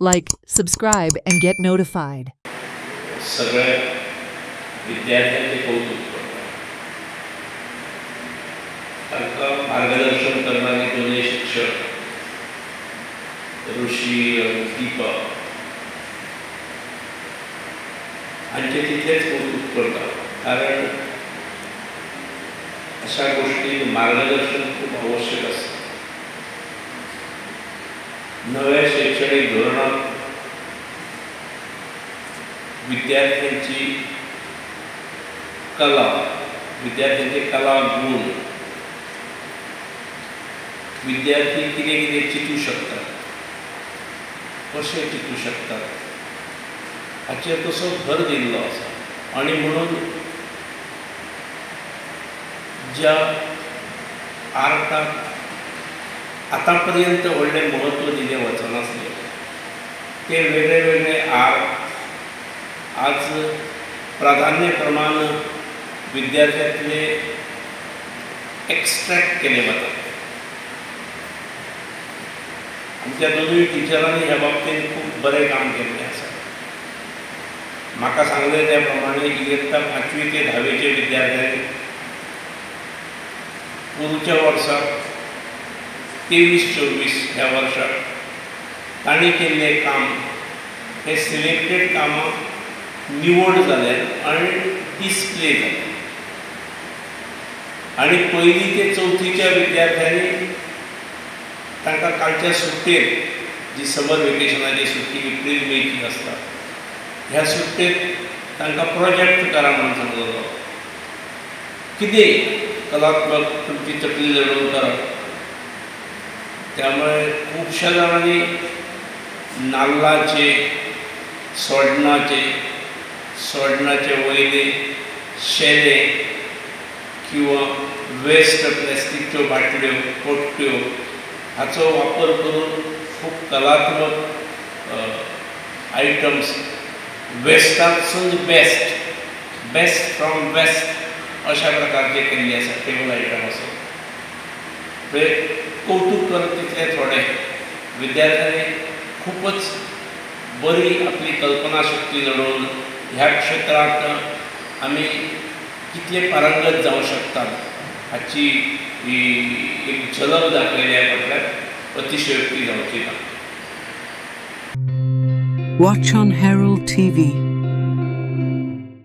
Like, subscribe, and get notified. सगळ्या विद्यार्थ्यांचे कौतुक करतात. तांकां मार्गदर्शन करणारे दोन्ही शिक्षक ऋषी आणि दीपक हांचे तितलेच कौतुक करतात. कारण अशा गोष्टी मार्गदर्शन खूप आवश्यक असतं. नव्या शैक्षणिक धोरणात विद्यार्थ्यांची कला, विद्यार्थ्यांचे कला गुण, विद्यार्थी कितें कितें चिंतू शकतात, कशें चिंतू शकतात हाचेर तसो भर दिल्लो आसा. आनी म्हणून ज्या आर्टाक आतां पर्यंत व्हडलें महत्व दिलें वचनासलें ते वेगळे वेगळे आर्ट आज प्राधान्य प्रमाण विद्यार्थ्यांतले एक्स्ट्रॅक्ट केले वतात. आमच्या दोनूय टिचरांनी ह्या बाबतींत खूब बरें काम केल्लें आसा. म्हाका सांगलें त्या प्रमाणे इयत्ता 5वी ते 10वीचे विद्यार्थ्यांनी पुढच्या वर्साक 23-24 ह्या वर्साक तांणी केल्लें काम हे सिलेक्टेड कामां निवड जाल्यात आनी डिस्प्ले जाल्यात. आनी 1ली ते 4थीच्या विद्यार्थ्यांनी तांकां कालच्या सुट्टेर जी समर वेकेशनाची सुट्टी एप्रील मेची आसता ह्या सुट्टेक तांकां प्रोजेक्ट करा म्हणून सांगलेलो. कितें कलात्मक तुमची तकली लडोवन करप. त्यामुळे खुबश्या जाणांनी नाल्लाचे, सोडणाचे वयले शेले किंवा वेस्ट प्लास्टिकच्यो बाटल्यो, पोट्ट्यो हाचो वापर करून खूब कलात्मक आयटम्स वेस्टांतसून बेस्ट फ्रॉम वेस्ट अशा प्रकारचे केल्ले आसा. टेबल आयटम आसा कौतुक करप तितले थोडे. विद्यार्थ्यांनी खूपच बरी आपली कल्पना शक्ती लडोवन ह्या क्षेत्रांत आमी कितले पारंगत जावं शकतात हाची एक झलक दाखयल्या फाटल्यान अतिशयोक्ती जावची ना. Watch on Herald TV.